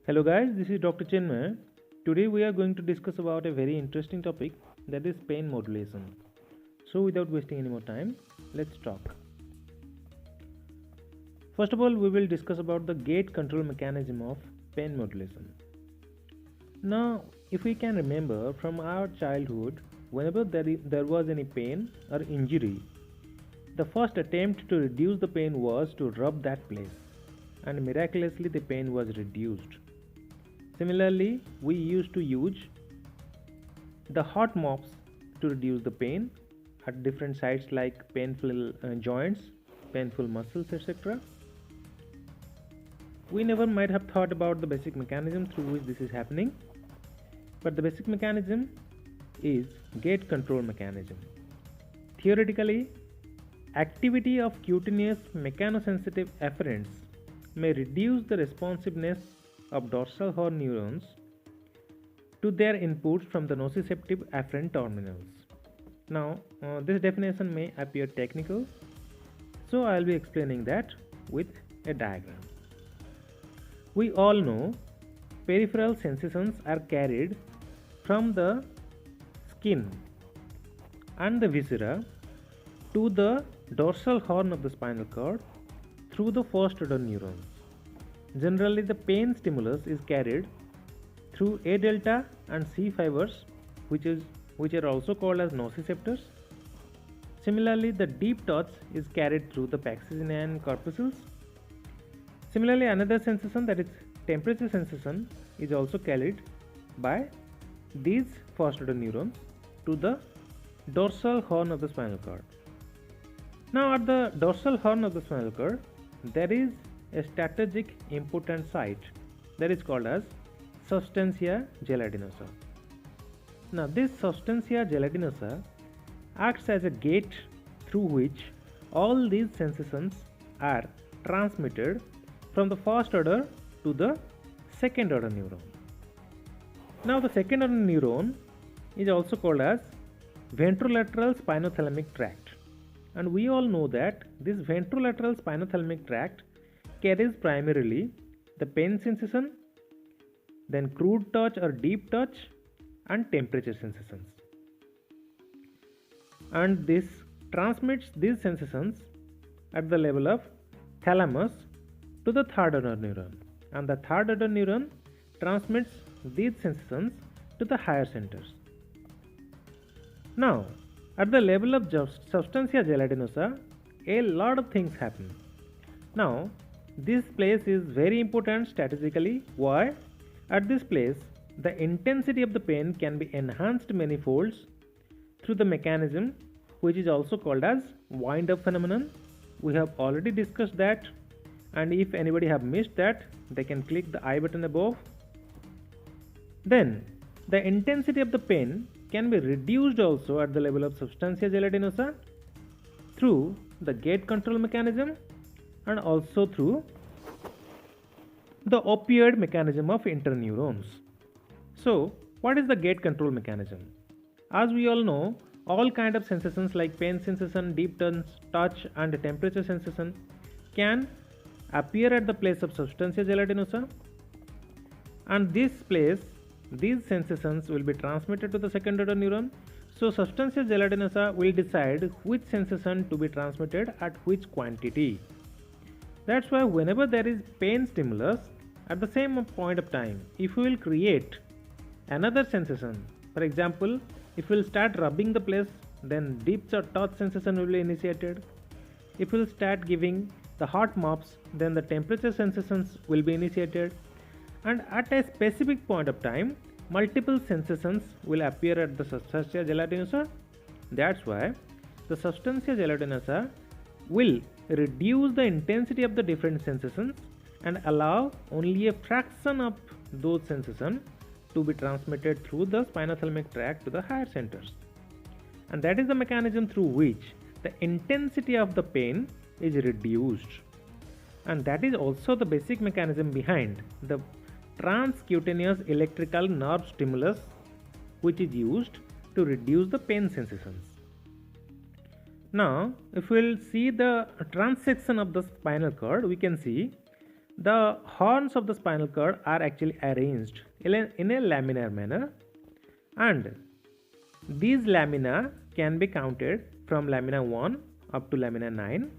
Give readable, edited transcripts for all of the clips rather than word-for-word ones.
Hello guys, this is Dr. Chinmay. Today we are going to discuss about a very interesting topic, that is pain modulation. So without wasting any more time, let's talk. First of all, we will discuss about the gate control mechanism of pain modulation. Now, if we can remember from our childhood, whenever there was any pain or injury, the first attempt to reduce the pain was to rub that place, and miraculously the pain was reduced. Similarly, we used to use the hot mops to reduce the pain at different sites like painful joints, painful muscles, etc. We never might have thought about the basic mechanism through which this is happening, but the basic mechanism is gate control mechanism. Theoretically, activity of cutaneous mechanosensitive afferents may reduce the responsiveness of dorsal horn neurons to their inputs from the nociceptive afferent terminals. Now, this definition may appear technical, so I will be explaining that with a diagram. We all know peripheral sensations are carried from the skin and the viscera to the dorsal horn of the spinal cord through the first order neurons. Generally, the pain stimulus is carried through A delta and C fibers, which are also called as nociceptors. Similarly, the deep touch is carried through the Pachygenean corpuscles. Similarly, another sensation, that is temperature sensation, is also carried by these first order neurons to the dorsal horn of the spinal cord. Now, at the dorsal horn of the spinal cord, there is a strategic important site that is called as substantia gelatinosa. Now, this substantia gelatinosa acts as a gate through which all these sensations are transmitted from the first order to the second order neuron. Now, the second order neuron is also called as ventrolateral spinothalamic tract, and we all know that this ventrolateral spinothalamic tract carries primarily the pain sensation, then crude touch or deep touch, and temperature sensations. And this transmits these sensations at the level of thalamus to the third order neuron, and the third order neuron transmits these sensations to the higher centers. Now, at the level of substantia gelatinosa, a lot of things happen. Now, this place is very important strategically. Why? At this place, the intensity of the pain can be enhanced many folds through the mechanism which is also called as wind up phenomenon. We have already discussed that, and if anybody have missed that, they can click the I button above. Then, the intensity of the pain can be reduced also at the level of substantia gelatinosa through the gate control mechanism and also through the opioid mechanism of interneurons. So, what is the gate control mechanism? As we all know, all kind of sensations like pain sensation, deep touch, and temperature sensation can appear at the place of substantia gelatinosa, and these sensations will be transmitted to the second order neuron. So, substantia gelatinosa will decide which sensation to be transmitted at which quantity. That's why whenever there is pain stimulus, at the same point of time, if we will create another sensation, for example, if we will start rubbing the place, then deep touch sensation will be initiated. If we will start giving the hot mops, then the temperature sensations will be initiated. And at a specific point of time, multiple sensations will appear at the substantia gelatinosa. That's why the substantia gelatinosa will reduce the intensity of the different sensations and allow only a fraction of those sensations to be transmitted through the spinothalamic tract to the higher centers. And that is the mechanism through which the intensity of the pain is reduced. And that is also the basic mechanism behind the transcutaneous electrical nerve stimulus, which is used to reduce the pain sensations. Now, if we will see the transection of the spinal cord, we can see The horns of the spinal cord are actually arranged in a laminar manner, and these lamina can be counted from lamina 1 up to lamina 9.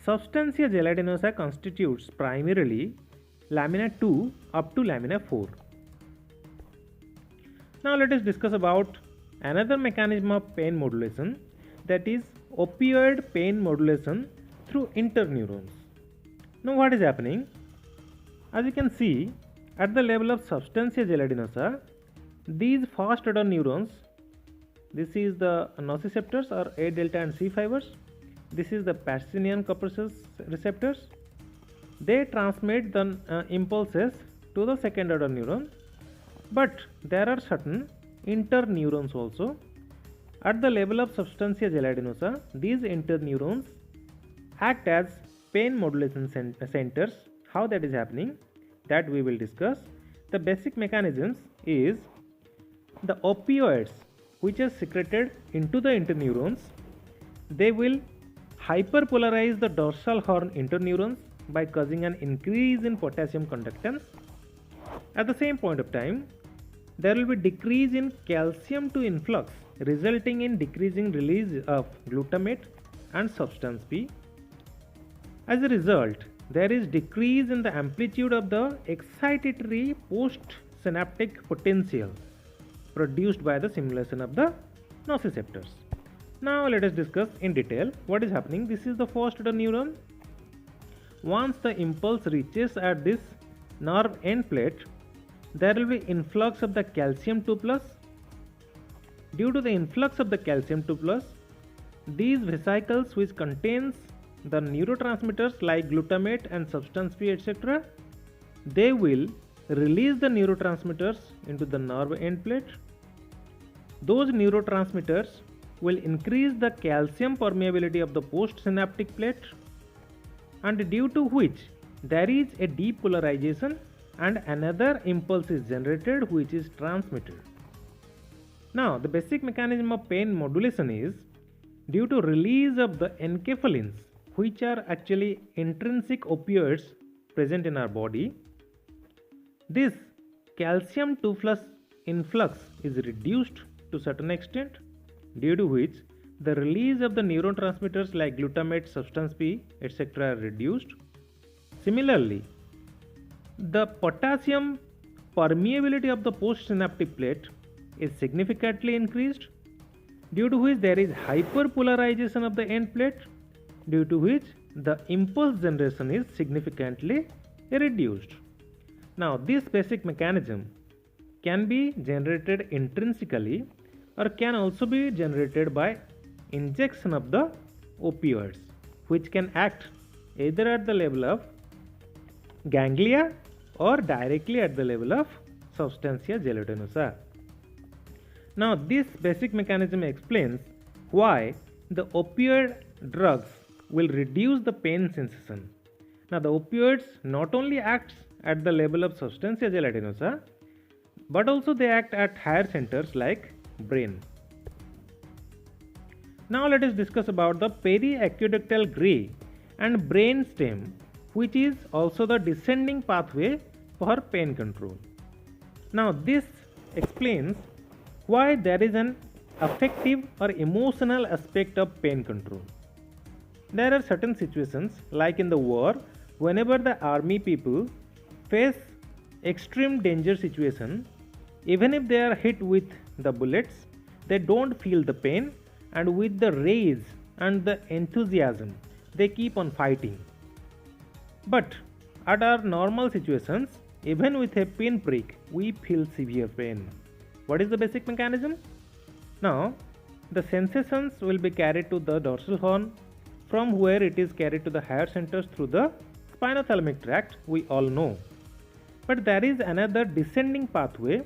Substantia gelatinosa constitutes primarily lamina 2 up to lamina 4. Now let us discuss about another mechanism of pain modulation, that is opioid pain modulation through interneurons. Now what is happening? As you can see, at the level of substantia gelatinosa, these fast order neurons, this is the nociceptors or A delta and C fibers, this is the Pacinian Kupper's receptors. They transmit the impulses to the second order neuron, but there are certain interneurons also. At the level of substantia gelatinosa, these interneurons act as pain modulation centers. How that is happening, that we will discuss. The basic mechanisms is the opioids which are secreted into the interneurons, they will hyperpolarize the dorsal horn interneurons by causing an increase in potassium conductance. At the same point of time, there will be decrease in calcium to influx, resulting in decreasing release of glutamate and substance P. As a result, there is decrease in the amplitude of the excitatory postsynaptic potential produced by the stimulation of the nociceptors. Now let us discuss in detail what is happening. This is the first order neuron. Once the impulse reaches at this nerve end plate, there will be influx of the calcium 2 plus. Due to the influx of the calcium 2 plus, these vesicles which contains the neurotransmitters like glutamate and substance P etc., they will release the neurotransmitters into the nerve end plate. Those neurotransmitters will increase the calcium permeability of the postsynaptic plate, and due to which there is a depolarization and another impulse is generated which is transmitted. Now the basic mechanism of pain modulation is due to release of the enkephalins, which are actually intrinsic opioids present in our body. This calcium 2 plus influx is reduced to certain extent, due to which the release of the neurotransmitters like glutamate, substance P etc. are reduced. Similarly, the potassium permeability of the postsynaptic plate is significantly increased, due to which there is hyperpolarization of the end plate, due to which the impulse generation is significantly reduced. Now this basic mechanism can be generated intrinsically or can also be generated by injection of the opioids, which can act either at the level of ganglia or directly at the level of substantia gelatinosa. Now this basic mechanism explains why the opioid drugs will reduce the pain sensation. Now the opioids not only acts at the level of substantia gelatinosa, but also they act at higher centers like brain. Now let us discuss about the periaqueductal gray and brain stem, which is also the descending pathway for pain control. Now this explains why there is an affective or emotional aspect of pain control. There are certain situations like in the war, whenever the army people face extreme danger situation, even if they are hit with the bullets, they don't feel the pain, and with the rage and the enthusiasm they keep on fighting. But at our normal situations, even with a pinprick, we feel severe pain. What is the basic mechanism? Now the sensations will be carried to the dorsal horn, from where it is carried to the higher centers through the spinothalamic tract, we all know. But there is another descending pathway.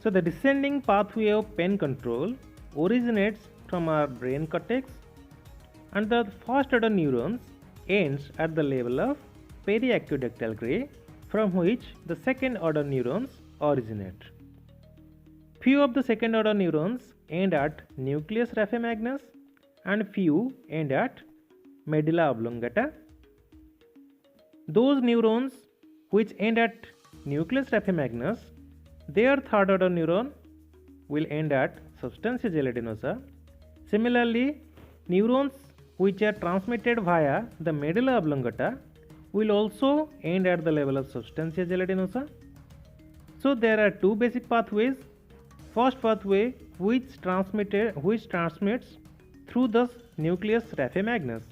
So the descending pathway of pain control originates from our brain cortex, and the first order neurons ends at the level of periaqueductal gray, from which the second order neurons originate. Few of the second order neurons end at nucleus rhamphemagnus and few end at medulla oblongata. Those neurons which end at nucleus raffimagnus, their third order neuron will end at substantia gelatinosa. Similarly, neurons which are transmitted via the medulla oblongata will also end at the level of substantia gelatinosa. So there are two basic pathways. First pathway which transmits through the nucleus raffimagnus,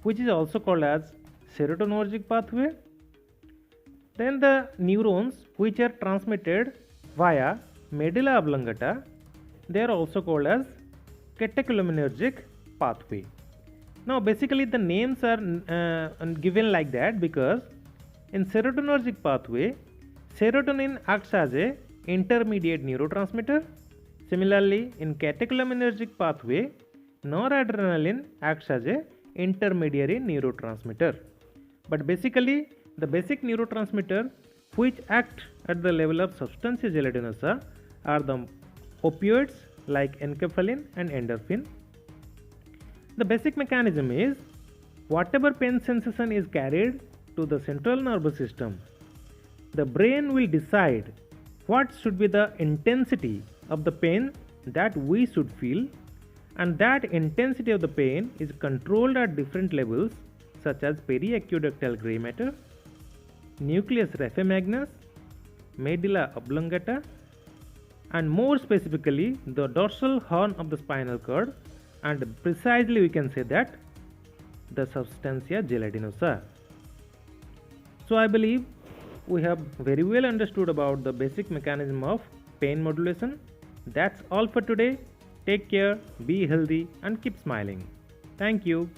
which is also called as serotonergic pathway. Then the neurons which are transmitted via medulla oblongata, they are also called as catecholaminergic pathway. Now basically the names are given like that because in serotonergic pathway, serotonin acts as a intermediate neurotransmitter. Similarly, in catecholaminergic pathway, noradrenaline acts as a intermediary neurotransmitter. But basically, the basic neurotransmitter which act at the level of substantia gelatinosa are the opioids like enkephalin and endorphin. The basic mechanism is whatever pain sensation is carried to the central nervous system, the brain will decide what should be the intensity of the pain that we should feel, and that intensity of the pain is controlled at different levels such as periaqueductal gray matter, nucleus raffimagnus, medulla oblongata, and more specifically the dorsal horn of the spinal cord, and precisely we can say that the substantia gelatinosa. So I believe we have very well understood about the basic mechanism of pain modulation. That's all for today. Take care, be healthy, and keep smiling. Thank you.